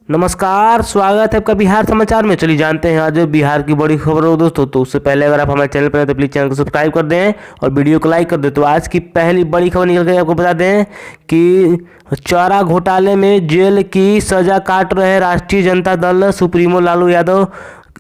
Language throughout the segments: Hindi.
नमस्कार, स्वागत है आपका बिहार समाचार में। चलिए जानते हैं आज बिहार की बड़ी खबर हो दोस्तों। तो उससे पहले अगर आप हमारे चैनल पर हैं तो प्लीज़ चैनल को सब्सक्राइब कर दें और वीडियो को लाइक कर दें। तो आज की पहली बड़ी खबर निकल गई, आपको बता दें कि चारा घोटाले में जेल की सजा काट रहे राष्ट्रीय जनता दल सुप्रीमो लालू यादव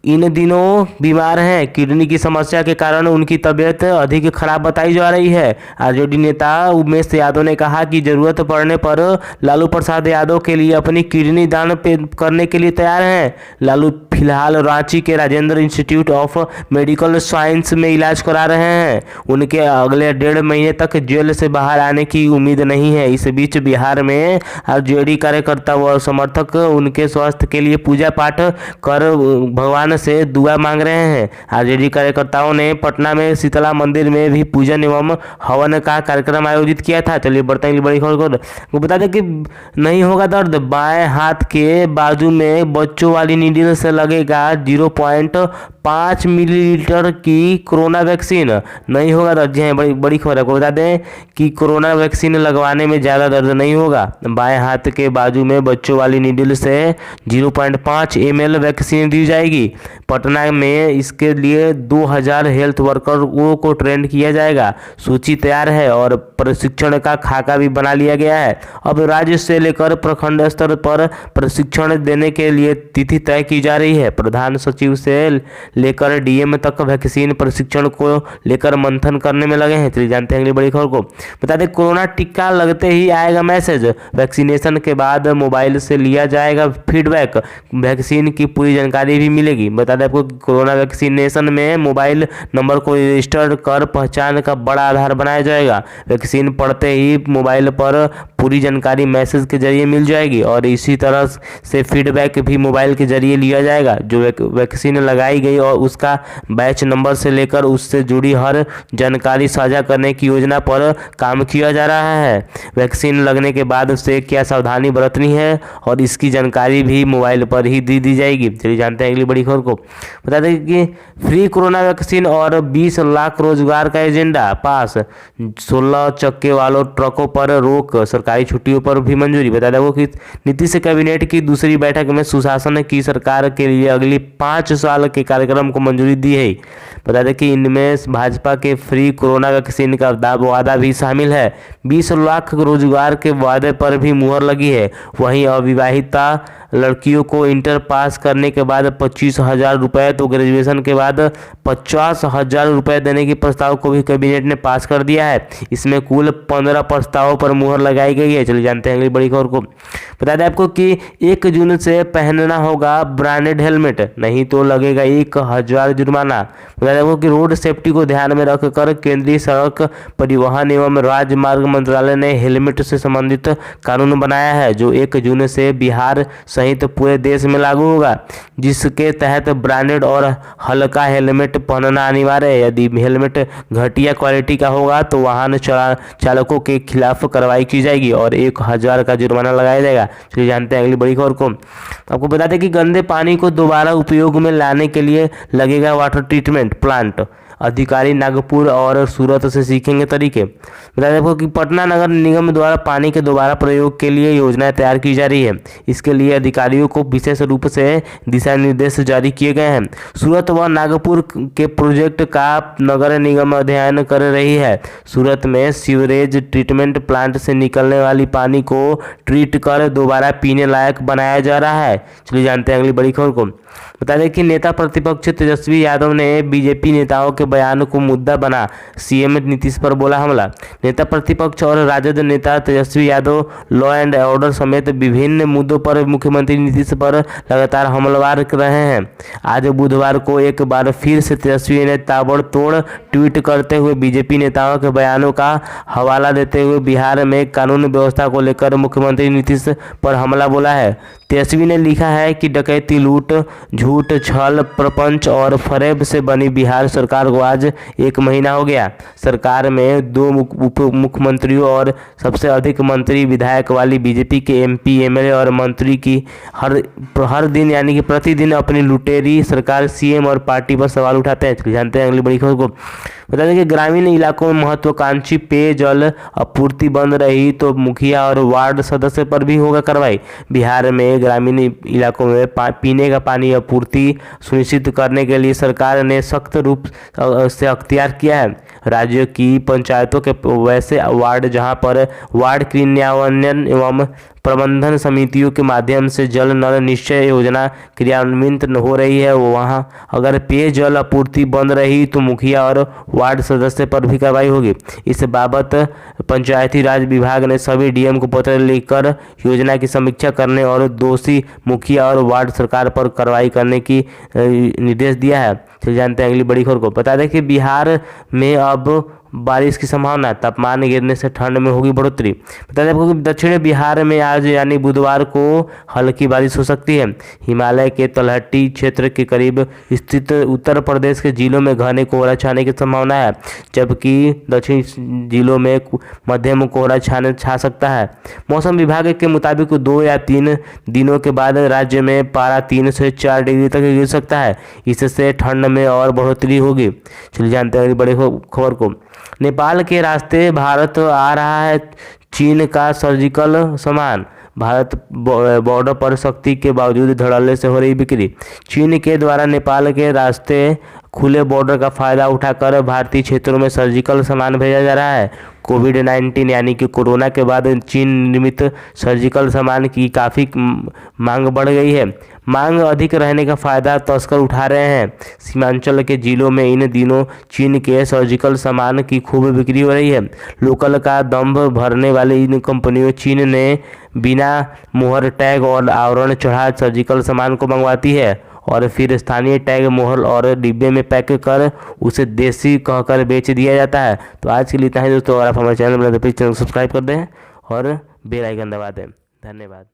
इन दिनों बीमार हैं। किडनी की समस्या के कारण उनकी तबीयत अधिक खराब बताई जा रही है। आरजेडी नेता उमेश यादव ने कहा कि जरूरत पड़ने पर लालू प्रसाद यादव के लिए अपनी किडनी दान करने के लिए तैयार हैं। लालू फिलहाल रांची के Rajendra institute of medical science में इलाज करा रहे हैं। उनके अगले 1.5 महीने तक जेल से बाहर आने की उम्मीद नहीं है। इस बीच बिहार में आरजेडी कार्यकर्ता व समर्थक उनके स्वास्थ्य के लिए पूजा पाठ कर भगवान से दुआ मांग रहे हैं। आरजेडी कार्यकर्ताओं ने पटना में शीतला मंदिर में भी पूजन एवं हवन का कार्यक्रम आयोजित किया था। चलिए बढ़ते हैं बड़ी खबर को। बता दें कि नहीं होगा दर्द, बाएं हाथ के बाजू में बच्चों वाली नीडल से लगेगा 0.5 मिलीलीटर की कोरोना वैक्सीन। नहीं होगा दर्द। जी हाँ, बड़ी खबर है। आपको बता दें कि कोरोना वैक्सीन लगवाने में ज़्यादा दर्द नहीं होगा। बाएं हाथ के बाजू में बच्चों वाली नीडल से 0.5 ml वैक्सीन दी जाएगी। पटना में इसके लिए 2000 हेल्थ वर्करों को ट्रेन किया जाएगा। सूची तैयार है और प्रशिक्षण का खाका भी बना लिया गया है। अब राज्य से लेकर प्रखंड स्तर पर प्रशिक्षण देने के लिए तिथि तय की जा रही है। प्रधान सचिव से लेकर डीएम तक वैक्सीन प्रशिक्षण को लेकर मंथन करने में लगे हैं। चलिए जानते हैं अगली बड़ी खबर को। बता दें कोरोना टीका लगते ही आएगा मैसेज। वैक्सीनेशन के बाद मोबाइल से लिया जाएगा फीडबैक। वैक्सीन की पूरी जानकारी भी मिलेगी। बता दें आपको कोरोना वैक्सीनेशन में मोबाइल नंबर को रजिस्टर कर पहचान का बड़ा आधार बनाया जाएगा। वैक्सीन पड़ते ही मोबाइल पर पूरी जानकारी मैसेज के जरिए मिल जाएगी और इसी तरह से फीडबैक भी मोबाइल के जरिए लिया जाएगा। जो वैक्सीन लगाई गई और उसका बैच नंबर से लेकर उससे जुड़ी हर जानकारी साझा करने की योजना पर काम किया जा रहा है। वैक्सीन लगने के बाद उससे क्या सावधानी बरतनी है और इसकी जानकारी भी मोबाइल पर ही दी जाएगी। चलिए जानते हैं अगली बड़ी खबर को। बता दें कि फ्री कोरोना वैक्सीन और 20 लाख रोजगार का एजेंडा पास। 16 चक्के वालों ट्रकों पर रोक, सरकारी छुट्टियों पर भी मंजूरी। बता दें कि नीतीश कैबिनेट की दूसरी बैठक में सुशासन की सरकार के लिए अगली 5 साल के कार्यक्रम को मंजूरी दी है। बता दें कि इनमें भाजपा के फ्री कोरोना वैक्सीन का वादा भी शामिल है। 20 लाख रोजगार के वादे पर भी मुहर लगी है। वहीं अविवाहिता लड़कियों को इंटर पास करने के बाद 25,000 रुपये तो ग्रेजुएशन के बाद 50,000 रुपये देने के प्रस्ताव को भी कैबिनेट ने पास कर दिया है। इसमें कुल 15 प्रस्तावों पर मुहर लगाई गई है। चलिए जानते हैं अगली बड़ी खबर को। बता दें आपको कि 1 जून से पहनना होगा ब्रांडेड हेलमेट, नहीं तो लगेगा 1000 जुर्माना। बता दें आपको कि रोड सेफ्टी को ध्यान में रखकर केंद्रीय सड़क परिवहन एवं राजमार्ग मंत्रालय ने हेलमेट से संबंधित कानून बनाया है, जो 1 जून से बिहार सहित पूरे देश में लागू होगा, जिसके तहत ब्रांडेड और हल्का हेलमेट पहनना अनिवार्य है। यदि हेलमेट घटिया क्वालिटी का होगा तो वाहन चालकों के खिलाफ कार्रवाई की जाएगी और 1000 का जुर्माना लगाया जाएगा। चलिए जानते हैं अगली बड़ी खबर को। आपको बता दें कि गंदे पानी को दोबारा उपयोग में लाने के लिए लगेगा वाटर ट्रीटमेंट प्लांट। अधिकारी नागपुर और सूरत से सीखेंगे तरीके। बता दें आपको कि पटना नगर निगम द्वारा पानी के दोबारा प्रयोग के लिए योजनाएं तैयार की जा रही है। इसके लिए अधिकारियों को विशेष रूप से दिशा निर्देश जारी किए गए हैं। सूरत व नागपुर के प्रोजेक्ट का नगर निगम अध्ययन कर रही है। सूरत में सीवरेज ट्रीटमेंट प्लांट से निकलने वाली पानी को ट्रीट कर दोबारा पीने लायक बनाया जा रहा है। चलिए जानते हैं अगली बड़ी खबर को। बता दें कि नेता प्रतिपक्ष तेजस्वी यादव ने बीजेपी नेताओं के बयान को मुद्दा बना, सीएम नीतीश पर बोला हमला। नेता प्रतिपक्ष और राजद नेता Tejashwi Yadav law and order समेत विभिन्न मुद्दों पर मुख्यमंत्री नीतीश पर लगातार हमलावर रहे हैं। आज बुधवार को एक बार फिर से तेजस्वी ने ताबड़तोड़ ट्वीट करते हुए बीजेपी नेताओं के बयानों का हवाला देते हुए बिहार में कानून व्यवस्था को लेकर मुख्यमंत्री नीतीश पर हमला बोला है। तेजस्वी ने लिखा है कि डकैती, लूट, झूठ, छल, प्रपंच और फरेब से बनी बिहार सरकार को आज 1 महीना हो गया। सरकार में 2 उप मुख्यमंत्रियों और सबसे अधिक मंत्री विधायक वाली बीजेपी के एमपी, एमएलए और मंत्री की हर दिन यानी कि प्रतिदिन अपनी लुटेरी सरकार, सीएम और पार्टी पर सवाल उठाते हैं। जानते हैं अगली बड़ी खबर को। बता दें कि ग्रामीण इलाकों में महत्वाकांक्षी पेयजल आपूर्ति बंद रही तो मुखिया और वार्ड सदस्य पर भी होगा कार्रवाई। बिहार में ग्रामीण इलाकों में पीने का पानी आपूर्ति सुनिश्चित करने के लिए सरकार ने सख्त रूप से अख्तियार किया है। राज्यों की पंचायतों के वैसे वार्ड जहां पर वार्ड क्रियान्वयन एवं प्रबंधन समितियों के माध्यम से जल नल निश्चय योजना क्रियान्वित हो रही है, वहां अगर पेयजल आपूर्ति बंद रही तो मुखिया और वार्ड सदस्य पर भी कार्रवाई होगी। इस बाबत पंचायती राज विभाग ने सभी डीएम को पत्र लिखकर योजना की समीक्षा करने और दोषी मुखिया और वार्ड सरकार पर कार्रवाई करने की निर्देश दिया है। चलिए जानते हैं अगली बड़ी खबर को। बता दें कि बिहार में अब बारिश की संभावना, तापमान गिरने से ठंड में होगी बढ़ोतरी। बता दें आपको कि दक्षिण बिहार में आज यानी बुधवार को हल्की बारिश हो सकती है। हिमालय के तलहटी क्षेत्र के करीब स्थित उत्तर प्रदेश के जिलों में घने कोहरा छाने की संभावना है, जबकि दक्षिणी जिलों में मध्यम कोहरा छा सकता है। मौसम विभाग के मुताबिक 2 या 3 दिनों के बाद राज्य में पारा 3 से 4 डिग्री तक गिर सकता है। इससे ठंड में और बढ़ोतरी होगी। चलिए जानते हैं बड़ी खबर को। नेपाल के रास्ते भारत आ रहा है चीन का सर्जिकल सामान। भारत बॉर्डर पर सख्ती के बावजूद धड़ल्ले से हो रही बिक्री। चीन के द्वारा नेपाल के रास्ते खुले बॉर्डर का फायदा उठाकर भारतीय क्षेत्रों में सर्जिकल सामान भेजा जा रहा है। कोविड-19 यानी कि कोरोना के बाद चीन निर्मित सर्जिकल सामान की काफ़ी मांग बढ़ गई है। मांग अधिक रहने का फायदा तस्कर उठा रहे हैं। सीमांचल के जिलों में इन दिनों चीन के सर्जिकल सामान की खूब बिक्री हो रही है। लोकल का दम्भ भरने वाली इन कंपनियों चीन ने बिना मुहर टैग और आवरण चढ़ा सर्जिकल सामान को मंगवाती है और फिर स्थानीय टैग मोहर और डिब्बे में पैक कर उसे देसी कहकर बेच दिया जाता है। तो आज के लिए इतना ही दोस्तों। अगर आप हमारे चैनल बनाते तो प्लीज़ चैनल को सब्सक्राइब कर दें और बेल आइकन दबा दें। धन्यवाद।